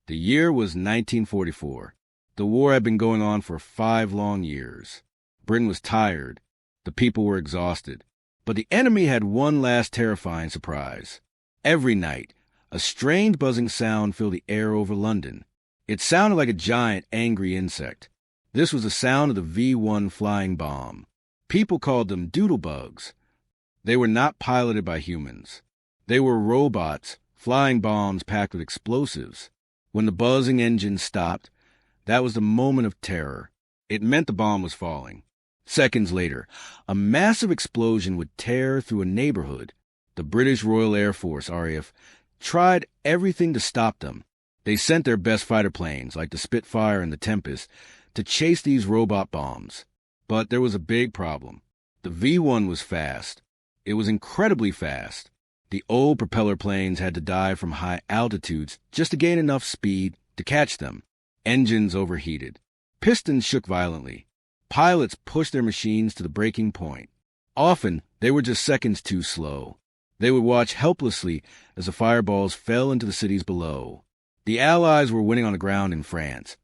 The year was 1944. The war had been going on for 5 long years. Britain was tired. The people were exhausted. But the enemy had one last terrifying surprise. Every night, a strange buzzing sound filled the air over London. It sounded like a giant, angry insect. This was the sound of the V-1 flying bomb. People called them doodlebugs. They were not piloted by humans. They were robots, flying bombs packed with explosives. When the buzzing engine stopped, that was the moment of terror. It meant the bomb was falling. Seconds later, a massive explosion would tear through a neighborhood. The British Royal Air Force, RAF, tried everything to stop them. They sent their best fighter planes, like the Spitfire and the Tempest, to chase these robot bombs. But there was a big problem. The V-1 was fast. It was incredibly fast. The old propeller planes had to dive from high altitudes just to gain enough speed to catch them. Engines overheated. Pistons shook violently. Pilots pushed their machines to the breaking point. Often, they were just seconds too slow. They would watch helplessly as the fireballs fell into the cities below. The Allies were winning on the ground in France,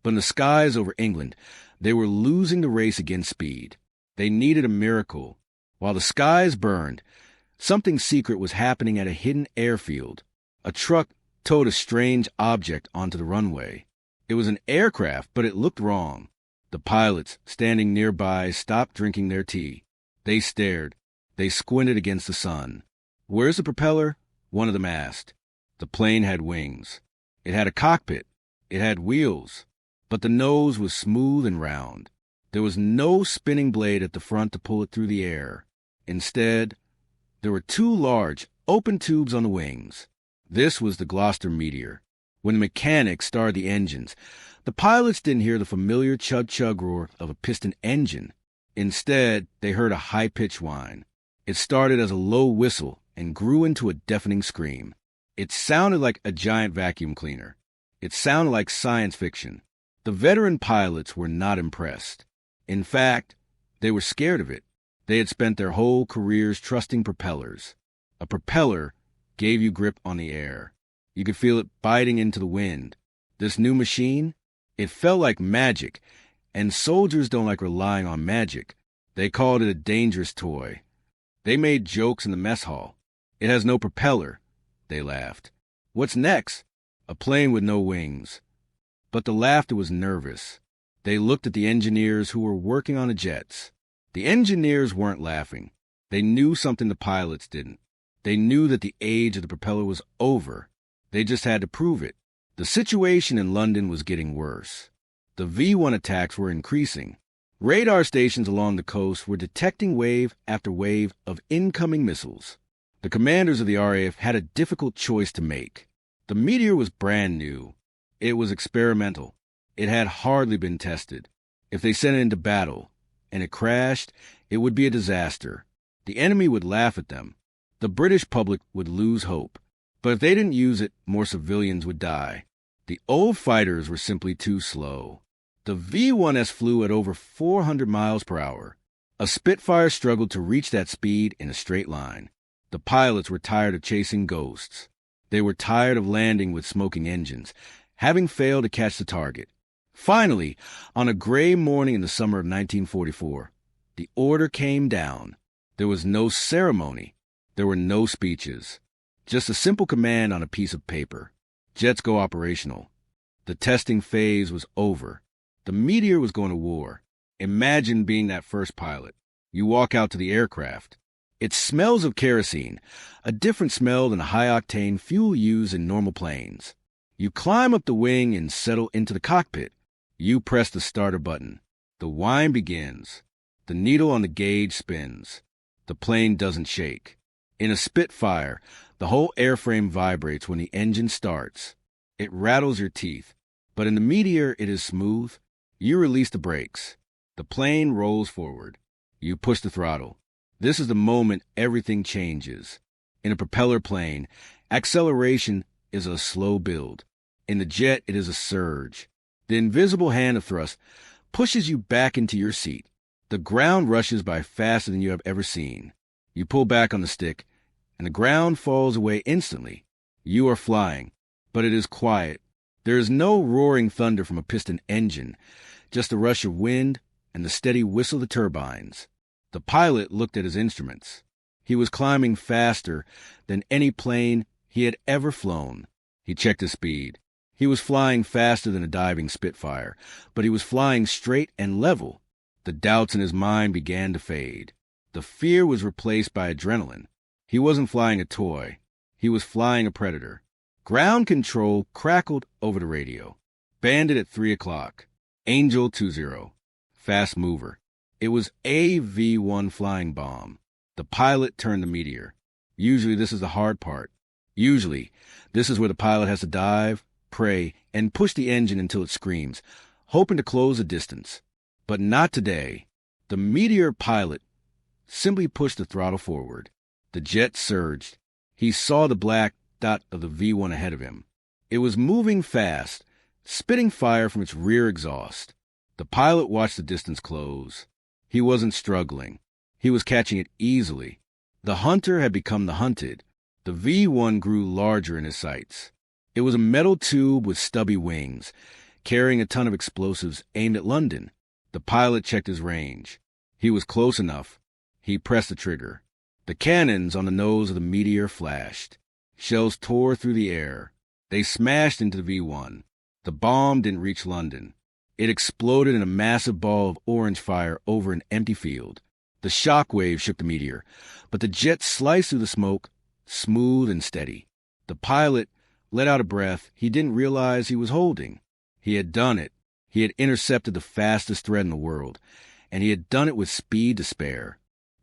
but in the skies over England, they were losing the race against speed. They needed a miracle. While the skies burned, something secret was happening at a hidden airfield. A truck towed a strange object onto the runway. It was an aircraft, but it looked wrong. The pilots, standing nearby, stopped drinking their tea. They stared. They squinted against the sun. "Where's the propeller?" one of them asked. The plane had wings. It had a cockpit. It had wheels. But the nose was smooth and round. There was no spinning blade at the front to pull it through the air. Instead, there were 2 large, open tubes on the wings. This was the Gloster Meteor. When the mechanics started the engines, the pilots didn't hear the familiar chug-chug roar of a piston engine. Instead, they heard a high-pitched whine. It started as a low whistle and grew into a deafening scream. It sounded like a giant vacuum cleaner. It sounded like science fiction. The veteran pilots were not impressed. In fact, they were scared of it. They had spent their whole careers trusting propellers. A propeller gave you grip on the air. You could feel it biting into the wind. This new machine, it felt like magic, and soldiers don't like relying on magic. They called it a dangerous toy. They made jokes in the mess hall. "It has no propeller," they laughed. "What's next?" "A plane with no wings." But the laughter was nervous. They looked at the engineers who were working on the jets. The engineers weren't laughing. They knew something the pilots didn't. They knew that the age of the propeller was over. They just had to prove it. The situation in London was getting worse. The V-1 attacks were increasing. Radar stations along the coast were detecting wave after wave of incoming missiles. The commanders of the RAF had a difficult choice to make. The Meteor was brand new. It was experimental. It had hardly been tested. If they sent it into battle and it crashed, it would be a disaster. The enemy would laugh at them. The British public would lose hope. But if they didn't use it, more civilians would die. The old fighters were simply too slow. The V-1S flew at over 400 miles per hour. A Spitfire struggled to reach that speed in a straight line. The pilots were tired of chasing ghosts. They were tired of landing with smoking engines, having failed to catch the target. Finally, on a gray morning in the summer of 1944, the order came down. There was no ceremony. There were no speeches. Just a simple command on a piece of paper. Jets go operational. The testing phase was over. The Meteor was going to war. Imagine being that first pilot. You walk out to the aircraft. It smells of kerosene, a different smell than the high-octane fuel used in normal planes. You climb up the wing and settle into the cockpit. You press the starter button. The whine begins. The needle on the gauge spins. The plane doesn't shake. In a Spitfire, the whole airframe vibrates when the engine starts. It rattles your teeth. But in the Meteor, it is smooth. You release the brakes. The plane rolls forward. You push the throttle. This is the moment everything changes. In a propeller plane, acceleration is a slow build. In the jet, it is a surge. The invisible hand of thrust pushes you back into your seat. The ground rushes by faster than you have ever seen. You pull back on the stick, and the ground falls away instantly. You are flying, but it is quiet. There is no roaring thunder from a piston engine, just the rush of wind and the steady whistle of the turbines. The pilot looked at his instruments. He was climbing faster than any plane he had ever flown. He checked his speed. He was flying faster than a diving Spitfire, but he was flying straight and level. The doubts in his mind began to fade. The fear was replaced by adrenaline. He wasn't flying a toy. He was flying a predator. Ground control crackled over the radio. Bandit at 3 o'clock. Angel 20. Fast mover. It was a V-1 flying bomb. The pilot turned the Meteor. Usually this is the hard part. Usually this is where the pilot has to dive, pray, and push the engine until it screams, hoping to close the distance. But not today. The Meteor pilot simply pushed the throttle forward. The jet surged. He saw the black dot of the V-1 ahead of him. It was moving fast, spitting fire from its rear exhaust. The pilot watched the distance close. He wasn't struggling. He was catching it easily. The hunter had become the hunted. The V-1 grew larger in his sights. It was a metal tube with stubby wings, carrying a ton of explosives aimed at London. The pilot checked his range. He was close enough. He pressed the trigger. The cannons on the nose of the Meteor flashed. Shells tore through the air. They smashed into the V-1. The bomb didn't reach London. It exploded in a massive ball of orange fire over an empty field. The shock wave shook the Meteor, but the jet sliced through the smoke, smooth and steady. The pilot let out a breath he didn't realize he was holding. He had done it. He had intercepted the fastest threat in the world, and he had done it with speed to spare.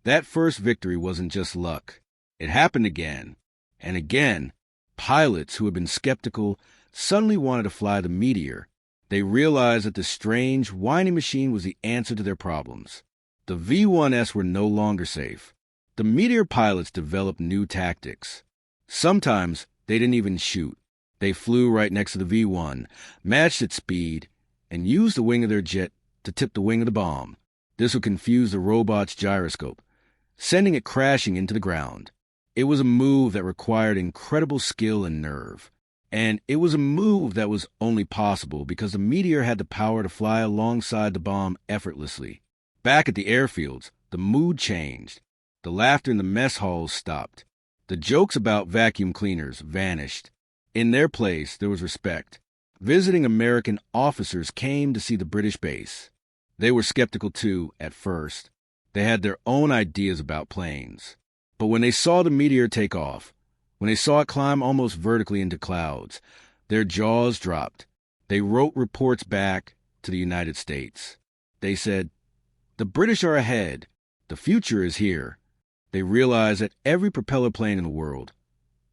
That first victory wasn't just luck. It happened again. And again, pilots who had been skeptical suddenly wanted to fly the Meteor. They realized that the strange, whiny machine was the answer to their problems. The V-1s were no longer safe. The Meteor pilots developed new tactics. Sometimes they didn't even shoot. They flew right next to the V-1, matched its speed, and used the wing of their jet to tip the wing of the bomb. This would confuse the robot's gyroscope, sending it crashing into the ground. It was a move that required incredible skill and nerve. And it was a move that was only possible because the Meteor had the power to fly alongside the bomb effortlessly. Back at the airfields, the mood changed. The laughter in the mess halls stopped. The jokes about vacuum cleaners vanished. In their place, there was respect. Visiting American officers came to see the British base. They were skeptical too, at first. They had their own ideas about planes. But when they saw the Meteor take off, when they saw it climb almost vertically into clouds, their jaws dropped. They wrote reports back to the United States. They said, "The British are ahead. The future is here." They realized that every propeller plane in the world,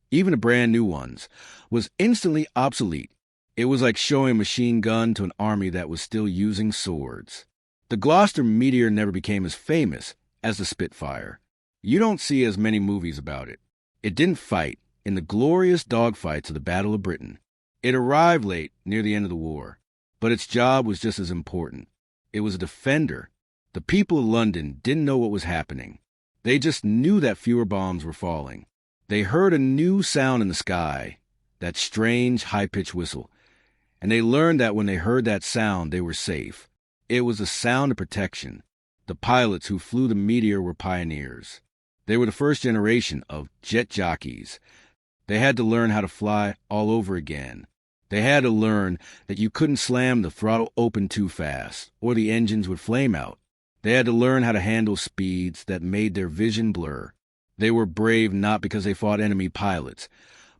even the brand new ones, was instantly obsolete. It was like showing a machine gun to an army that was still using swords. The Gloster Meteor never became as famous as the Spitfire. You don't see as many movies about it. It didn't fight in the glorious dogfights of the Battle of Britain. It arrived late, near the end of the war. But its job was just as important. It was a defender. The people of London didn't know what was happening. They just knew that fewer bombs were falling. They heard a new sound in the sky, that strange, high-pitched whistle. And they learned that when they heard that sound, they were safe. It was a sound of protection. The pilots who flew the Meteor were pioneers. They were the first generation of jet jockeys. They had to learn how to fly all over again. They had to learn that you couldn't slam the throttle open too fast, or the engines would flame out. They had to learn how to handle speeds that made their vision blur. They were brave not because they fought enemy pilots,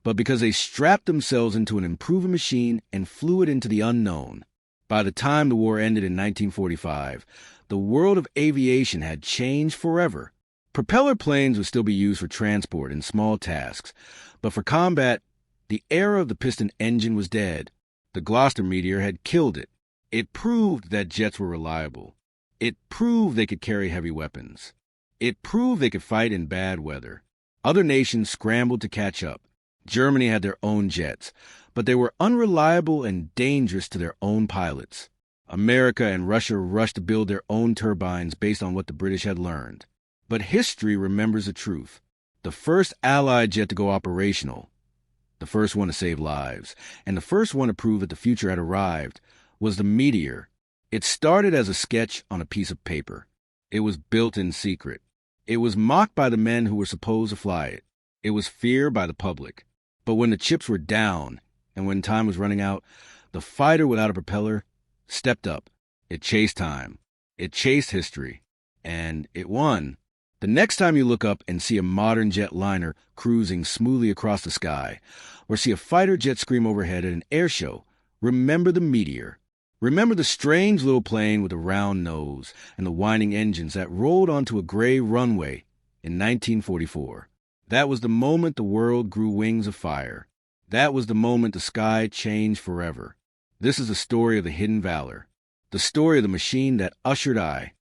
but because they strapped themselves into an improving machine and flew it into the unknown. By the time the war ended in 1945, the world of aviation had changed forever. Propeller planes would still be used for transport and small tasks, but for combat, the era of the piston engine was dead. The Gloster Meteor had killed it. It proved that jets were reliable. It proved they could carry heavy weapons. It proved they could fight in bad weather. Other nations scrambled to catch up. Germany had their own jets, but they were unreliable and dangerous to their own pilots. America and Russia rushed to build their own turbines based on what the British had learned. But history remembers the truth. The first Allied jet to go operational the first one to save lives, and the first one to prove that the future had arrived, was the Meteor. It started as a sketch on a piece of paper. It was built in secret. It was mocked by the men who were supposed to fly it. It was feared by the public. But when the chips were down and when time was running out, the fighter without a propeller stepped up. It chased time. It chased history. And it won. The next time you look up and see a modern jetliner cruising smoothly across the sky, or see a fighter jet scream overhead at an air show, remember the Meteor. Remember the strange little plane with the round nose and the whining engines that rolled onto a gray runway in 1944. That was the moment the world grew wings of fire. That was the moment the sky changed forever. This is the story of the Hidden Valor, the story of the machine that ushered I,